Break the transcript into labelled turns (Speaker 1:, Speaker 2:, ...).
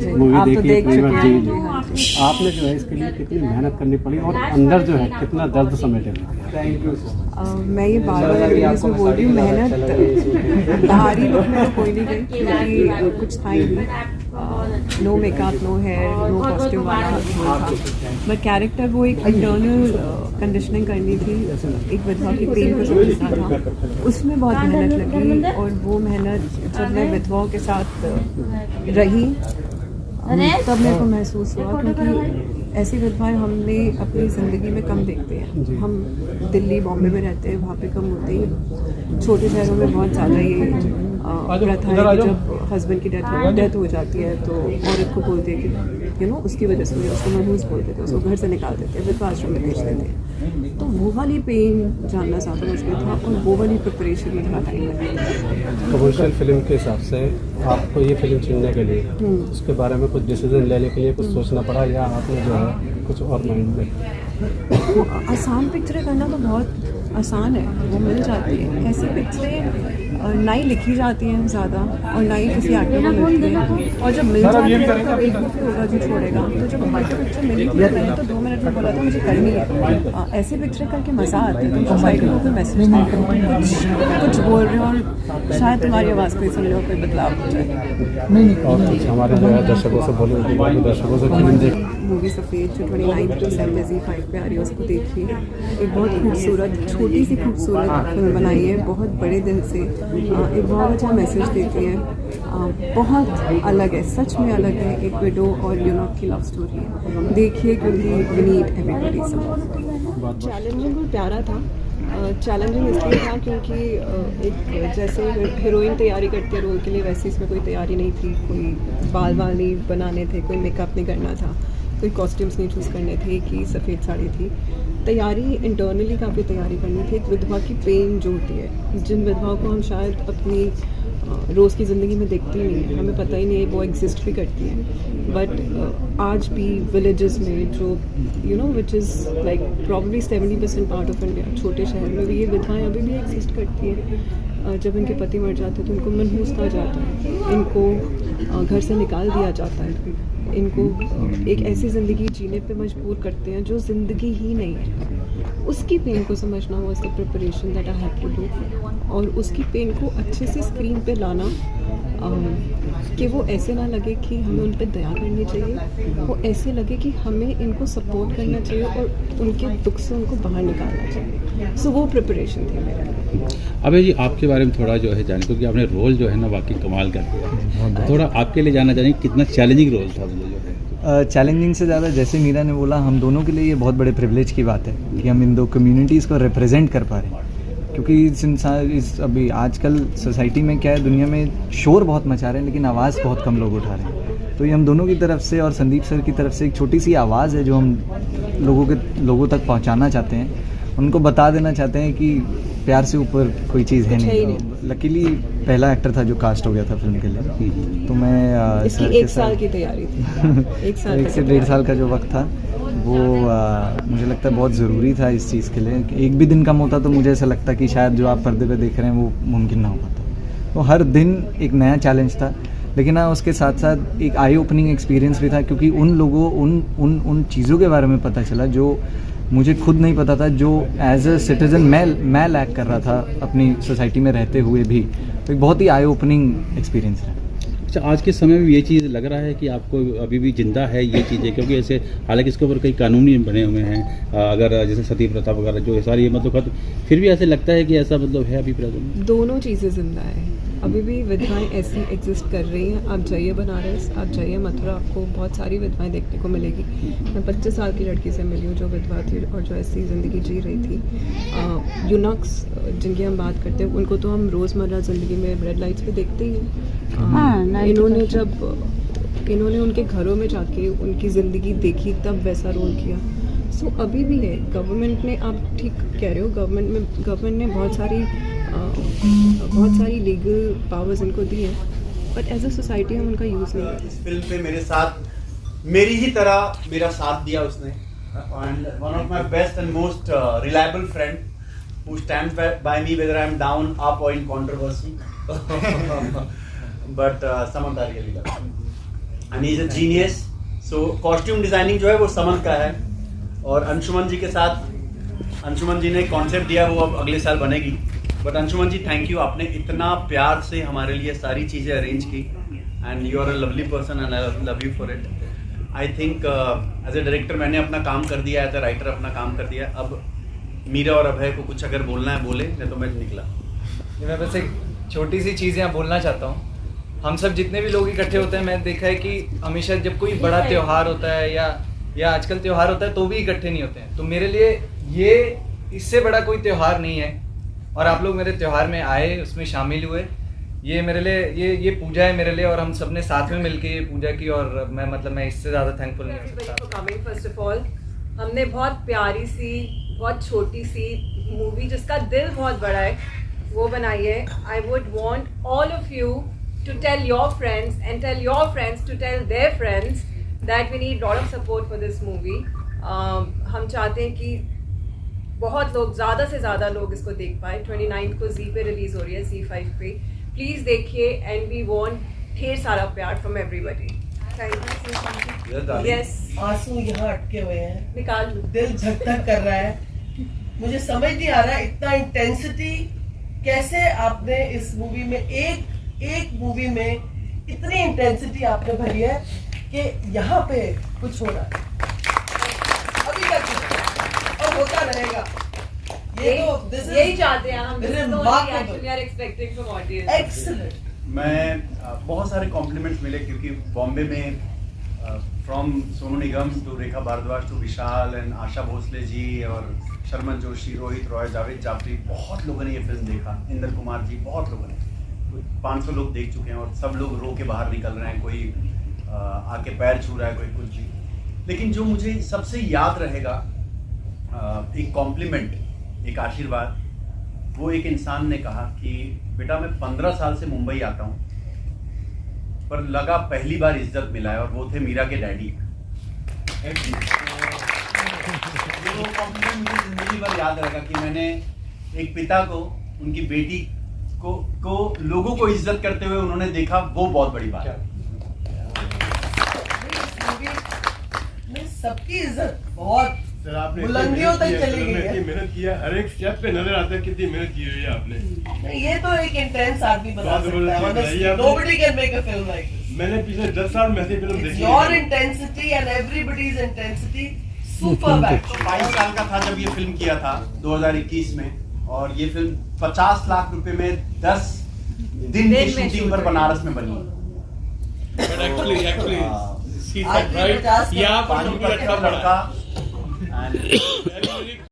Speaker 1: Movie
Speaker 2: तो
Speaker 1: देखी
Speaker 2: देख
Speaker 1: प्रेम
Speaker 2: चुके
Speaker 1: जी
Speaker 2: हैं।
Speaker 1: जी। आपने जो है इसके लिए कितनी मेहनत करनी पड़ी और अंदर जो है कितना दर्द समेटे थैंक यू।
Speaker 2: मैं ये बार बार रिव्यूज में बोल रही हूँ, मेहनत बाहरी लुक में तो कोई नहीं गई क्योंकि कुछ था ही नहीं। No makeup, no hair, no costume वाला रोल था, बट कैरेक्टर वो एक इंटरनल कंडीशनिंग करनी थी, एक विधवा की पेन को समझना था, उसमें बहुत मेहनत लगी। और वो मेहनत जब मैं विधवाओं के साथ रही तब मेरे को महसूस हुआ, क्योंकि ऐसी विधवाएं हमने अपनी ज़िंदगी में कम देखते हैं। हम दिल्ली बॉम्बे में रहते हैं, वहाँ पे कम होती है। छोटे शहरों में बहुत ज़्यादा ये प्रथा है कि जब हस्बैंड की डेथ हो जाती है तो औरत को बोलते हैं कि उसकी वजह से उसको मनहूस बोल देते हैं, उसको घर से निकाल देते हैं, विधवा आश्रम में भेज देते हैं। तो वो वाली पेन जानना ज़्यादा मुश्किल था और वो वाली प्रिपरेशन में थोड़ा टाइम लगा।
Speaker 1: कमर्शियल फिल्म के हिसाब से आपको ये फिल्म चुनने के लिए उसके बारे में कुछ डिसीजन लेने के लिए कुछ सोचना पड़ा या आपने जो है कुछ और माइंड में?
Speaker 2: आसान पिक्चरें करना तो बहुत आसान है, वो मिल जाती है। ऐसी पिक्चरें ना ही लिखी जाती हैं ज़्यादा और ना ही किसी एक्टर को मिलती है, और जब मिल जाती है तो एक भी होगा जो छोड़ेगा। तो जब मुझे पिक्चर मिली थी मैंने तो 2 मिनट में बोला था मुझे करनी है। ऐसी पिक्चर करके मज़ा आता है, तुम सोसाइटी को कोई मैसेज दे रहे हो, कुछ बोल रहे हो और शायद तुम्हारी आवाज़ कोई सुन लो, कोई बदलाव हो जाए।
Speaker 1: और कुछ हमारे जो है दर्शकों से बोले दर्शकों से फिल्म देख
Speaker 2: मूवी सफ़ेद जो 29 दिसंबर Z5 पे आ रही है उसको देखिए। एक बहुत खूबसूरत छोटी सी खूबसूरत फिल्म बनाई है, बहुत बड़े दिल से, एक बहुत अच्छा मैसेज देती है, बहुत अलग है, सच में अलग है। एक विडो और यूनॉक की लव स्टोरी है, देखिए क्योंकि we need everybody support. Challenging और प्यारा था। चैलेंजिंग इसलिए था क्योंकि एक जैसे हीरोइन तैयारी करती है रोल के लिए, वैसे इसमें कोई तैयारी नहीं थी, कोई बाल नहीं बनाने थे, कोई मेकअप नहीं करना था, कोई कॉस्ट्यूम्स नहीं चूज़ करने थे, कि सफ़ेद साड़ी थी। तैयारी इंटरनली काफ़ी तैयारी करनी थी। एक विधवा की पेन जो होती है, जिन विधवाओं को हम शायद अपनी रोज़ की ज़िंदगी में देखते ही नहीं है, हमें पता ही नहीं है वो एग्जिस्ट भी करती हैं, बट आज भी विलेजेस में जो which is like probably 70% part of India, छोटे शहर में भी ये विधवाएँ अभी भी एग्जिस्ट करती हैं। जब इनके पति मर जाते हैं तो इनको मनहूस कहा जाता है, इनको घर से निकाल दिया जाता है, इनको एक ऐसी ज़िंदगी जीने पे मजबूर करते हैं जो ज़िंदगी ही नहीं है। उसकी पेन को समझना was the preparation that I have to do, और उसकी पेन को अच्छे से स्क्रीन पे लाना, कि वो ऐसे ना लगे कि हमें उन पे दया करनी चाहिए, वो ऐसे लगे कि हमें इनको सपोर्ट करना चाहिए और उनके दुख से उनको बाहर निकालना चाहिए। सो वो प्रिपरेशन थी मेरे लिए।
Speaker 3: अबे जी आपके बारे में थोड़ा जो है जाने, क्योंकि आपने रोल जो है ना वाकई कमाल कर दिया, थोड़ा आपके लिए जानना चाहेंगे कितना चैलेंजिंग रोल था जो है?
Speaker 4: चैलेंजिंग से ज़्यादा, जैसे मीरा ने बोला, हम दोनों के लिए ये बहुत बड़े प्रिविलेज की बात है कि हम इन दो कम्युनिटीज़ को रिप्रेजेंट कर पा रहे हैं, क्योंकि अभी आजकल सोसाइटी में क्या है, दुनिया में शोर बहुत मचा रहे हैं लेकिन आवाज़ बहुत कम लोग उठा रहे हैं। तो ये हम दोनों की तरफ से और संदीप सर की तरफ से एक छोटी सी आवाज़ है जो हम लोगों तक पहुंचाना चाहते हैं, उनको बता देना चाहते हैं कि प्यार से ऊपर कोई चीज़ है नहीं। लकीली पहला एक्टर था जो कास्ट हो गया था फिल्म के लिए, तो मैं
Speaker 2: इसकी 1 साल की तैयारी थी। 1 साल
Speaker 4: 1 से 1.5 साल का जो वक्त था वो मुझे लगता है बहुत ज़रूरी था इस चीज़ के लिए। एक भी दिन कम होता तो मुझे ऐसा लगता कि शायद जो आप पर्दे पे देख रहे हैं वो मुमकिन ना हो पाता। तो हर दिन एक नया चैलेंज था, लेकिन हाँ उसके साथ साथ एक आई ओपनिंग एक्सपीरियंस भी था, क्योंकि उन चीज़ों के बारे में पता चला जो मुझे खुद नहीं पता था, जो एज अ सिटीज़न मैं लैक कर रहा था अपनी सोसाइटी में रहते हुए भी। तो एक बहुत ही आई ओपनिंग एक्सपीरियंस है।
Speaker 3: अच्छा, आज के समय में ये चीज़ लग रहा है कि आपको अभी भी जिंदा है ये चीज़ें, क्योंकि ऐसे हालांकि इसके ऊपर कई कानूनी बने हुए हैं, अगर जैसे सती प्रथा वगैरह जो सारी मतलब फिर भी ऐसे लगता है कि ऐसा मतलब है अभी प्रेजेंट?
Speaker 2: दोनों चीज़ें जिंदा है, अभी भी विधवाएं ऐसी एग्जिस्ट कर रही हैं। आप जाइए बनारस, आप जाइए मथुरा, आपको बहुत सारी विधवाएं देखने को मिलेगी। मैं 25 साल की लड़की से मिली हूँ जो विधवा थी और जो ऐसी ज़िंदगी जी रही थी। यूनक्स जिनकी हम बात करते हैं उनको तो हम रोज़मर्रा ज़िंदगी में रेड लाइट्स पे देखते ही हैं। इन्होंने उनके घरों में जाके उनकी ज़िंदगी देखी, तब वैसा रोल किया। सो अभी भी है। गवर्नमेंट ने, आप ठीक कह रहे हो, गवर्नमेंट ने बहुत सारी लीगल पावर्स इनको दी है, बट एज अ सोसाइटी हम उनका यूज़ नहीं करते।
Speaker 5: इस फिल्म पे मेरे साथ मेरी ही तरह मेरा साथ दिया उसने, and one of my best and most reliable friend who stands by me whether I am down, up or in controversy. But Samantha really loves me. And he is a genius. So costume designing जो है वो समन का है, और अंशुमन जी के साथ, अंशुमन जी ने concept दिया, वो अब अगले साल बनेगी। But Anshuman ji thank you, आपने इतना प्यार से हमारे लिए सारी चीज़ें अरेंज की, and you are a lovely person and I love you for it. I think as a director मैंने अपना काम कर दिया, एज ए राइटर अपना काम कर दिया। अब मीरा और अभय को कुछ अगर बोलना है बोले, नहीं तो मैं निकला।
Speaker 4: मैं बस एक छोटी सी चीज़ यहाँ बोलना चाहता हूँ। हम सब जितने भी लोग इकट्ठे होते हैं, मैंने देखा है कि हमेशा जब कोई बड़ा त्यौहार होता है या आजकल त्यौहार होता है तो भी इकट्ठे नहीं होते हैं। तो मेरे लिए ये इससे बड़ा कोई त्यौहार नहीं है, और आप लोग मेरे त्यौहार में आए, उसमें शामिल हुए। ये मेरे लिए ये पूजा है मेरे लिए, और हम सब ने साथ में मिलके ये पूजा की, और मैं इससे ज़्यादा थैंकफुल नहीं हो सकता।
Speaker 6: कमिंग फर्स्ट ऑफ ऑल, हमने बहुत प्यारी सी, बहुत छोटी सी मूवी जिसका दिल बहुत बड़ा है वो बनाई है। I would want all of you to tell your friends and tell your friends to tell their friends that we need lot of support for this movie. हम चाहते हैं कि बहुत लोग, ज़्यादा से ज़्यादा लोग इसको देख पाए। 29 को जी पे रिलीज़ हो रही है, Z5 पे। प्लीज़ देखिए, एंड वी वांट ढेर सारा प्यार from everybody. Thank you. Yes,
Speaker 7: आंसू यहाँ अटके हुए हैं,
Speaker 6: निकाल लो।
Speaker 7: दिल धक धक कर रहा है। मुझे समझ नहीं आ रहा इतना इंटेंसिटी कैसे आपने इस मूवी में, एक मूवी में इतनी इंटेंसिटी आपने भरी है कि यहाँ पे कुछ हो रहा है अभी तक, और होता रहेगा। ये तो
Speaker 6: यही चाहते हैं हम,
Speaker 7: remarkable.
Speaker 6: we are expecting from audience.
Speaker 7: Excellent.
Speaker 5: मैं बहुत सारे कॉम्प्लीमेंट्स मिले, क्योंकि बॉम्बे में from Sonu Nigam to Rekha Bhardwaj to Vishal and Asha Bhosle ji और शर्मन जोशी, रोहित रॉय, जावेद जाफरी, बहुत लोगों ने ये फिल्म देखा। इंद्र कुमार जी, बहुत लोगों ने, 500 लोग देख चुके हैं, और सब लोग रो के बाहर निकल रहे हैं। कोई आके पैर छू रहा है, कोई कुछ भी। लेकिन जो मुझे सबसे याद रहेगा, एक कॉम्प्लीमेंट, एक आशीर्वाद, वो एक इंसान ने कहा कि बेटा मैं 15 साल से मुंबई आता हूँ, पर लगा पहली बार इज्जत मिला है, और वो थे मीरा के डैडी। वो कॉम्प्लीमेंट मुझे जिंदगी भर याद रहेगा कि मैंने एक पिता को, उनकी बेटी को लोगों को इज्जत करते हुए उन्होंने देखा, वो बहुत बड़ी बात है।
Speaker 7: सबकी इज्जत बहुत
Speaker 8: सर, आपने
Speaker 7: बुलंदियों तक चली गई है।
Speaker 8: मेहनत किया, हर एक स्टेप पे नजर आता है कितनी मेहनत की हुई है आपने।
Speaker 7: ये तो एक इंटेंस आदमी बना
Speaker 8: बहुत
Speaker 7: सकता है।
Speaker 8: जबरदस्त
Speaker 7: Honestly,
Speaker 8: है।
Speaker 7: nobody can make a film like this.
Speaker 8: मैंने पिछले 10 साल में ऐसी फिल्म
Speaker 7: It's
Speaker 8: देखी
Speaker 7: your
Speaker 8: है।
Speaker 7: intensity and everybody's intensity superb acting.
Speaker 5: 22 साल का था जब ये फिल्म किया था 2021 में, और ये फिल्म 50 लाख रुपए में 10 दिन की शूटिंग पर बनारस में बनी।
Speaker 7: आज भी 50
Speaker 5: पानीपत का लड़का